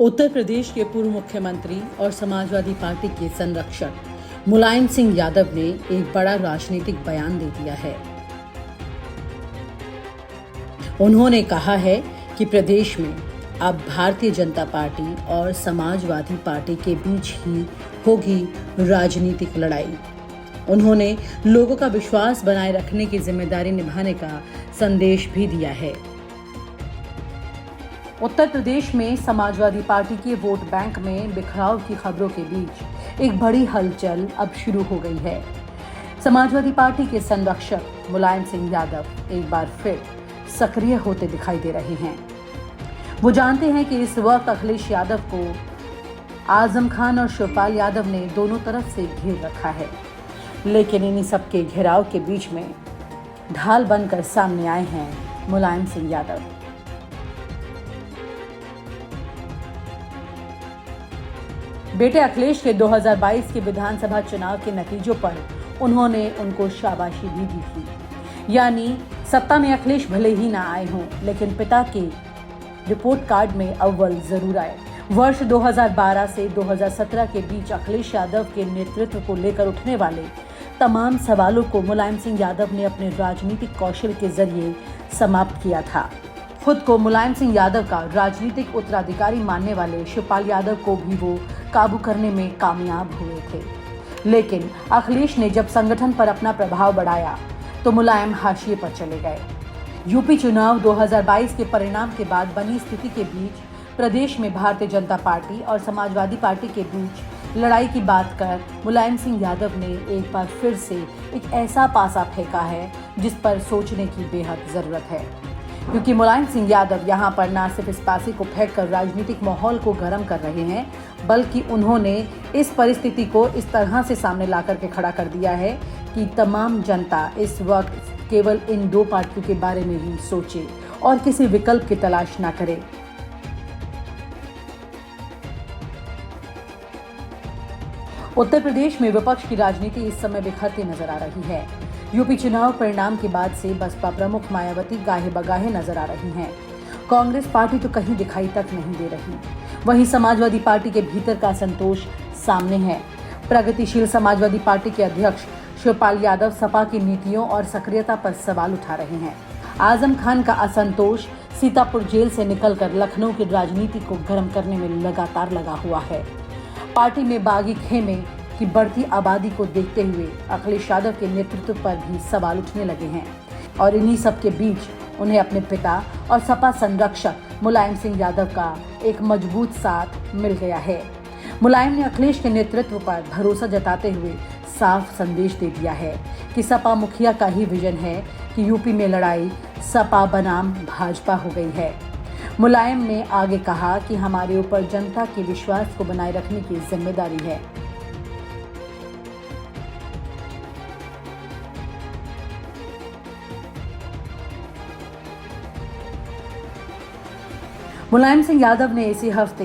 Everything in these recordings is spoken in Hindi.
उत्तर प्रदेश के पूर्व मुख्यमंत्री और समाजवादी पार्टी के संरक्षक मुलायम सिंह यादव ने एक बड़ा राजनीतिक बयान दे दिया है। उन्होंने कहा है कि प्रदेश में अब भारतीय जनता पार्टी और समाजवादी पार्टी के बीच ही होगी राजनीतिक लड़ाई। उन्होंने लोगों का विश्वास बनाए रखने की जिम्मेदारी निभाने का संदेश भी दिया है। उत्तर प्रदेश में समाजवादी पार्टी के वोट बैंक में बिखराव की खबरों के बीच एक बड़ी हलचल अब शुरू हो गई है। समाजवादी पार्टी के संरक्षक मुलायम सिंह यादव एक बार फिर सक्रिय होते दिखाई दे रहे हैं। वो जानते हैं कि इस वक्त अखिलेश यादव को आजम खान और शिवपाल यादव ने दोनों तरफ से घेर रखा है, लेकिन इन्हीं सबके घेराव के बीच में ढाल बनकर सामने आए हैं मुलायम सिंह यादव। बेटे अखिलेश के 2022 के विधानसभा चुनाव के नतीजों पर उन्होंने उनको शाबाशी भी दी थी। यानी सत्ता में अखिलेश भले ही ना आए हों, लेकिन पिता के रिपोर्ट कार्ड में अव्वल जरूर आए। वर्ष 2012 से 2017 के बीच अखिलेश यादव के नेतृत्व को लेकर उठने वाले तमाम सवालों को मुलायम सिंह यादव ने अपने राजनीतिक कौशल के जरिए समाप्त किया था। खुद को मुलायम सिंह यादव का राजनीतिक उत्तराधिकारी मानने वाले शिवपाल यादव को भी वो काबू करने में कामयाब हुए थे। लेकिन अखिलेश ने जब संगठन पर अपना प्रभाव बढ़ाया तो मुलायम हाशिए पर चले गए। यूपी चुनाव 2022 के परिणाम के बाद बनी स्थिति के बीच प्रदेश में भारतीय जनता पार्टी और समाजवादी पार्टी के बीच लड़ाई की बात कर मुलायम सिंह यादव ने एक बार फिर से एक ऐसा पासा फेंका है जिस पर सोचने की बेहद जरूरत है। क्योंकि मुलायम सिंह यादव यहाँ पर न सिर्फ इस पासे को फेंककर राजनीतिक माहौल को गर्म कर रहे हैं, बल्कि उन्होंने इस परिस्थिति को इस तरह से सामने ला करके खड़ा कर दिया है कि तमाम जनता इस वक्त केवल इन दो पार्टियों के बारे में ही सोचे और किसी विकल्प की तलाश ना करे। उत्तर प्रदेश में विपक्ष की राजनीति इस समय बिखरती नजर आ रही है। यूपी चुनाव परिणाम के बाद से बसपा प्रमुख मायावती गाहे बगाहे नजर आ रही हैं। कांग्रेस पार्टी तो कहीं दिखाई तक नहीं दे रही। वहीं समाजवादी पार्टी के भीतर का असंतोष सामने है। प्रगतिशील समाजवादी पार्टी के अध्यक्ष शिवपाल यादव सपा की नीतियों और सक्रियता पर सवाल उठा रहे हैं। आजम खान का असंतोष सीतापुर जेल से निकलकर लखनऊ की राजनीति को गर्म करने में लगातार लगा हुआ है। पार्टी में बागी खेमे की बढ़ती आबादी को देखते हुए अखिलेश यादव के नेतृत्व पर भी सवाल उठने लगे हैं और इन्हीं सब के बीच उन्हें अपने पिता और सपा संरक्षक मुलायम सिंह यादव का एक मजबूत साथ मिल गया है। मुलायम ने अखिलेश के नेतृत्व पर भरोसा जताते हुए साफ संदेश दे दिया है कि सपा मुखिया का ही विजन है कि यूपी में लड़ाई सपा बनाम भाजपा हो गई है। मुलायम ने आगे कहा कि हमारे ऊपर जनता के विश्वास को बनाए रखने की जिम्मेदारी है। मुलायम सिंह यादव ने इसी हफ्ते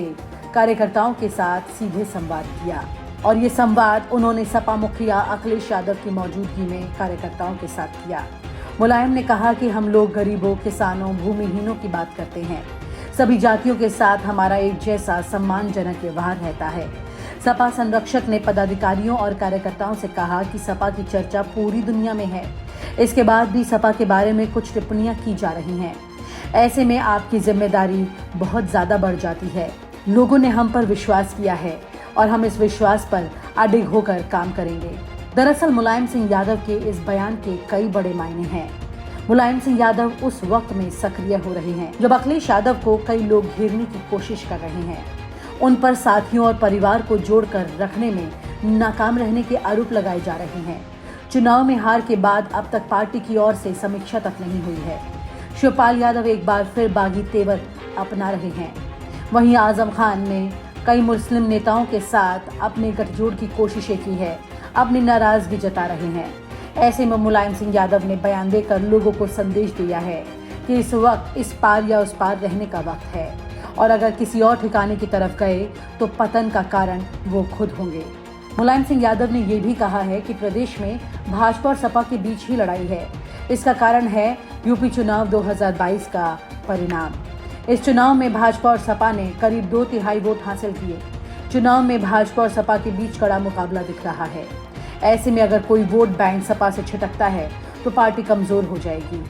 कार्यकर्ताओं के साथ सीधे संवाद किया और ये संवाद उन्होंने सपा मुखिया अखिलेश यादव की मौजूदगी में कार्यकर्ताओं के साथ किया। मुलायम ने कहा कि हम लोग गरीबों, किसानों, भूमिहीनों की बात करते हैं। सभी जातियों के साथ हमारा एक जैसा सम्मानजनक व्यवहार रहता है। सपा संरक्षक ने पदाधिकारियों और कार्यकर्ताओं से कहा कि सपा की चर्चा पूरी दुनिया में है। इसके बाद भी सपा के बारे में कुछ टिप्पणियां की जा रही हैं। ऐसे में आपकी जिम्मेदारी बहुत ज़्यादा बढ़ जाती है। लोगों ने हम पर विश्वास किया है और हम इस विश्वास पर अडिग होकर काम करेंगे। दरअसल मुलायम सिंह यादव के इस बयान के कई बड़े मायने हैं। मुलायम सिंह यादव उस वक्त में सक्रिय हो रहे हैं जब अखिलेश यादव को कई लोग घेरने की कोशिश कर रहे हैं। उन पर साथियों और परिवार को जोड़कर रखने में नाकाम रहने के आरोप लगाए जा रहे हैं। चुनाव में हार के बाद अब तक पार्टी की ओर से समीक्षा तक नहीं हुई है। शिवपाल यादव एक बार फिर बागी तेवर अपना रहे हैं। वहीं आजम खान ने कई मुस्लिम नेताओं के साथ अपने गठजोड़ की कोशिशें की है, अपनी नाराजगी जता रहे हैं। ऐसे में मुलायम सिंह यादव ने बयान देकर लोगों को संदेश दिया है कि इस वक्त इस पार या उस पार रहने का वक्त है और अगर किसी और ठिकाने की तरफ गए तो पतन का कारण वो खुद होंगे। मुलायम सिंह यादव ने ये भी कहा है कि प्रदेश में भाजपा और सपा के बीच ही लड़ाई है। इसका कारण है यूपी चुनाव 2022 का परिणाम। इस चुनाव में भाजपा और सपा ने करीब 2/3 वोट हासिल किए। चुनाव में भाजपा और सपा के बीच कड़ा मुकाबला दिख रहा है। ऐसे में अगर कोई वोट बैंक सपा से छिटकता है तो पार्टी कमजोर हो जाएगी।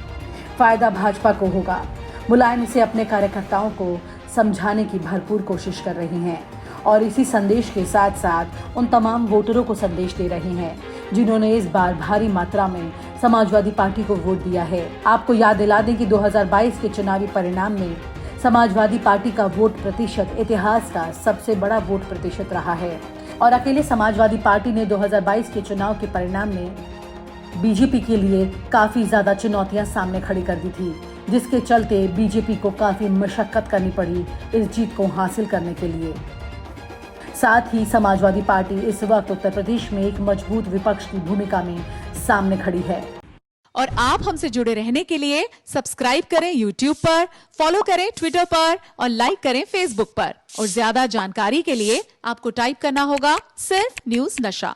फायदा भाजपा को होगा। मुलायम से अपने कार्यकर्ताओं को समझाने की भरपूर कोशिश कर रही हैं और इसी संदेश के साथ साथ उन तमाम वोटरों को संदेश दे रही हैं जिन्होंने इस बार भारी मात्रा में समाजवादी पार्टी को वोट दिया है। आपको याद दिला दें कि 2022 के चुनावी परिणाम में समाजवादी पार्टी का वोट प्रतिशत इतिहास का सबसे बड़ा वोट प्रतिशत रहा है और अकेले समाजवादी पार्टी ने 2022 के चुनाव के परिणाम में बीजेपी के लिए काफी ज्यादा चुनौतियां सामने खड़ी कर दी थी, जिसके चलते बीजेपी को काफी मशक्कत करनी पड़ी इस जीत को हासिल करने के लिए। साथ ही समाजवादी पार्टी इस वक्त उत्तर प्रदेश में एक मजबूत विपक्ष की भूमिका में सामने खड़ी है। और आप हमसे जुड़े रहने के लिए सब्सक्राइब करें YouTube पर, फॉलो करें Twitter पर और लाइक करें Facebook पर। और ज्यादा जानकारी के लिए आपको टाइप करना होगा सिर्फ न्यूज़ नशा।